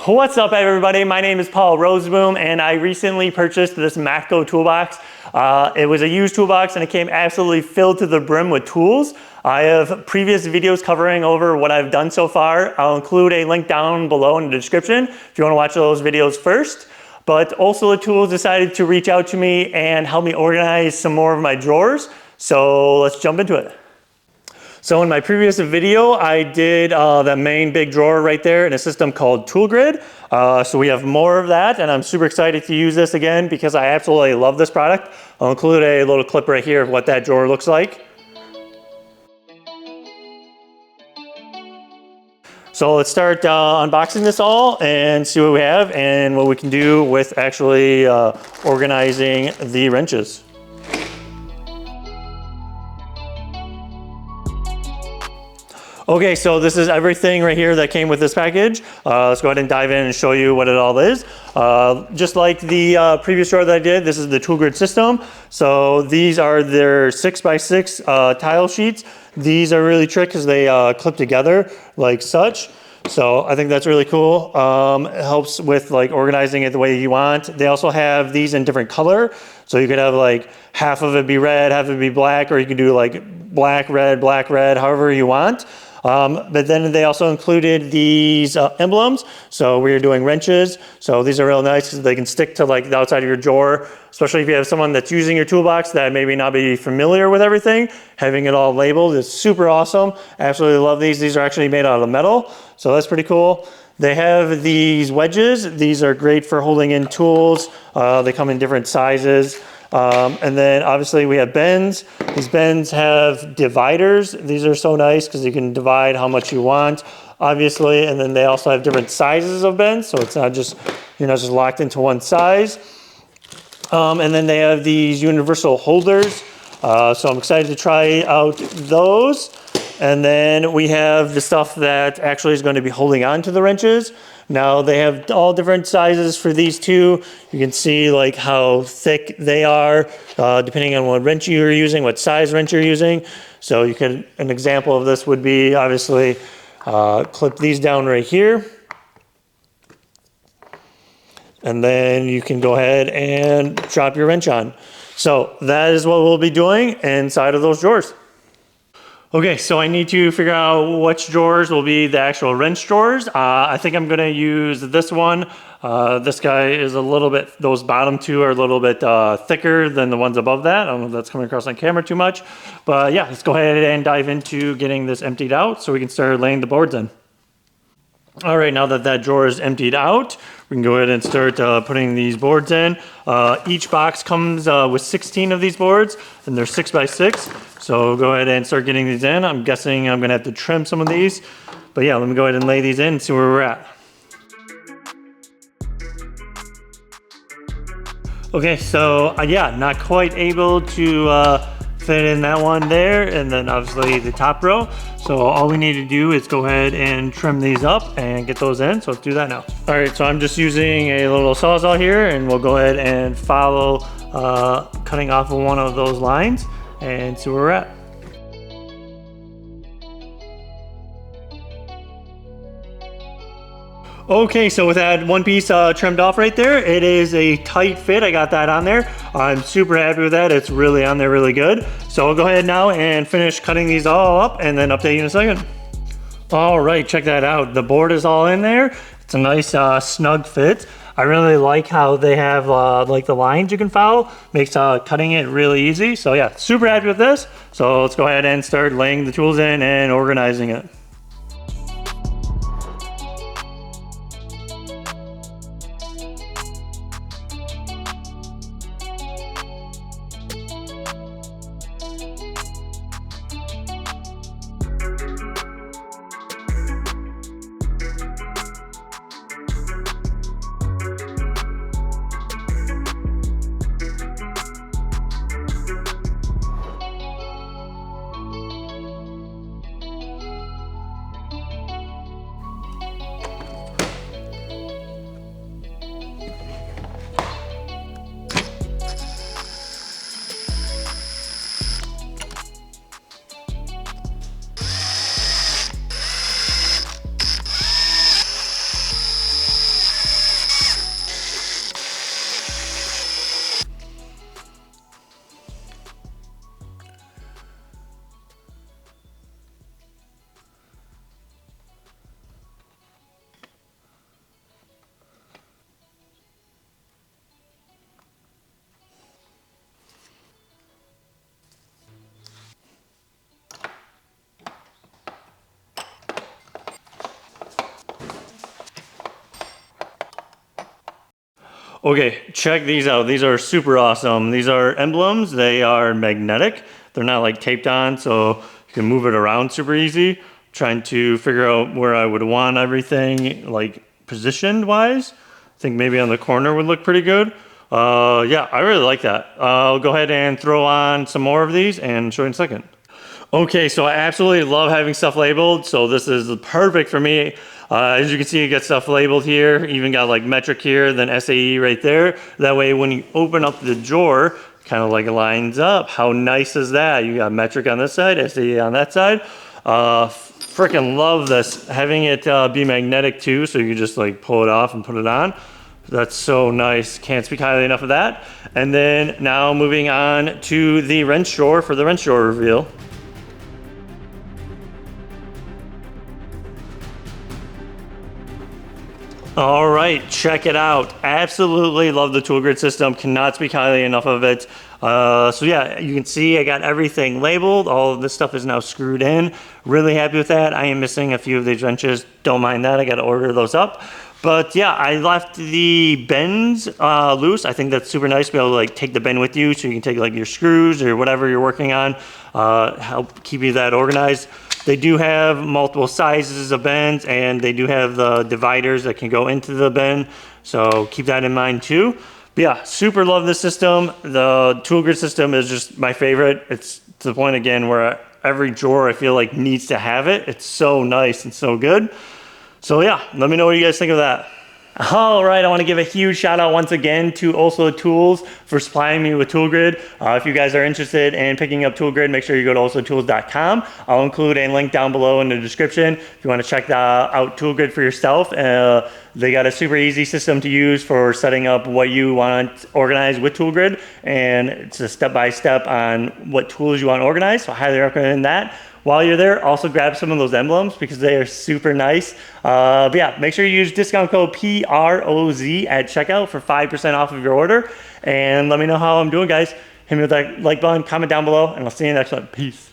What's up, everybody? My name is Paul Rozeboom, and I recently purchased this Matco toolbox. It was a used toolbox, and it came absolutely filled to the brim with tools. I have previous videos covering over what I've done so far. I'll include a link down below in the description if you want to watch those videos first. But Olsa Tools decided to reach out to me and help me organize some more of my drawers. So let's jump into it. So in my previous video, I did the main big drawer right there in a system called Tool Grid. So we have more of that, and I'm super excited to use this again because I absolutely love this product. I'll include a little clip right here of what that drawer looks like. So let's start unboxing this all and see what we have and what we can do with actually organizing the wrenches. Okay, so this is everything right here that came with this package. Let's go ahead and dive in and show you what it all is. Just like the previous drawer that I did, this is the Tool Grid system. So these are their 6x6 tile sheets. These are really tricky because they clip together like such. So I think that's really cool. It helps with like organizing it the way you want. They also have these in different color. So you could have like half of it be red, half of it be black, or you can do like black, red, however you want. But then they also included these emblems. So we are doing wrenches. So these are real nice because they can stick to like the outside of your drawer, especially if you have someone that's using your toolbox that maybe not be familiar with everything. Having it all labeled is super awesome. Absolutely love these. These are actually made out of metal. So that's pretty cool. They have these wedges. These are great for holding in tools. They come in different sizes. And then obviously we have bends. These bends have dividers. These are so nice because you can divide how much you want, obviously. And then they also have different sizes of bends. So it's not just, you're not just locked into one size. And then they have these universal holders. So I'm excited to try out those. And then we have the stuff that actually is going to be holding on to the wrenches. Now they have all different sizes for these two. You can see like how thick they are, depending on what wrench you're using, what size wrench you're using. So you could, an example of this would be obviously clip these down right here. And then you can go ahead and drop your wrench on. So that is what we'll be doing inside of those drawers. Okay, so I need to figure out which drawers will be the actual wrench drawers. I think I'm gonna use this one. This guy is a little bit, those bottom two are a little bit thicker than the ones above that. I don't know if that's coming across on camera too much. But yeah, let's go ahead and dive into getting this emptied out so we can start laying the boards in. All right, now that that drawer is emptied out, we can go ahead and start putting these boards in. Each box comes with 16 of these boards, and they're 6x6. So go ahead and start getting these in. I'm guessing I'm gonna have to trim some of these. But yeah, let me go ahead and lay these in and see where we're at. Okay, so yeah, not quite able to fit in that one there, and then obviously the top row. So all we need to do is go ahead and trim these up and get those in. So let's do that now. All right, so I'm just using a little sawzall here, and we'll go ahead and follow cutting off of one of those lines and see where we're at. Okay, so with that one piece trimmed off right there, it is a tight fit. I got that on there. I'm super happy with that. It's really on there really good. So I'll go ahead now and finish cutting these all up and then update you in a second. All right, check that out. The board is all in there. It's a nice snug fit. I really like how they have like the lines you can follow. Makes cutting it really easy. So yeah, super happy with this. So let's go ahead and start laying the tools in and organizing it. Okay, check these out. These are super awesome. These are emblems. They are magnetic. They're not like taped on, so you can move it around super easy. Trying to figure out where I would want everything like positioned wise. I think maybe on the corner would look pretty good. Yeah, I really like that. I'll go ahead and throw on some more of these and show you in a second. Okay, so I absolutely love having stuff labeled. So this is perfect for me. As you can see, you got stuff labeled here. Even got like metric here, then SAE right there. That way when you open up the drawer, kind of like lines up. How nice is that? You got metric on this side, SAE on that side. Freaking love this. Having it be magnetic too, so you can just like pull it off and put it on. That's so nice. Can't speak highly enough of that. And then now moving on to the wrench drawer for the wrench drawer reveal. All right, check it out. Absolutely love the tool grid system. Cannot speak highly enough of it. So yeah, you can see I got everything labeled. All of this stuff is now screwed in. Really happy with that. I am missing a few of these wrenches. Don't mind that. I got to order those up. But yeah, I left the bends loose. I think that's super nice to be able to like take the bend with you, so you can take like your screws or whatever you're working on. Help keep you that organized. They do have multiple sizes of bends, and they do have the dividers that can go into the bend. So keep that in mind too. But yeah, super love this system. The tool grid system is just my favorite. It's to the point again where every drawer I feel like needs to have it. It's so nice and so good. So yeah, let me know what you guys think of that. All right, I want to give a huge shout out once again to Olsa Tools for supplying me with Tool Grid. If you guys are interested in picking up Tool Grid, make sure you go to olsatools.com. I'll include a link down below in the description if you want to check out Tool Grid for yourself. They got a super easy system to use for setting up what you want organized with Tool Grid, and it's a step-by-step on what tools you want organized, so I highly recommend that. While you're there, also grab some of those emblems because they are super nice. But yeah, make sure you use discount code PROZ at checkout for 5% off of your order. And let me know how I'm doing, guys. Hit me with that like button, comment down below, and I'll see you next one. Peace.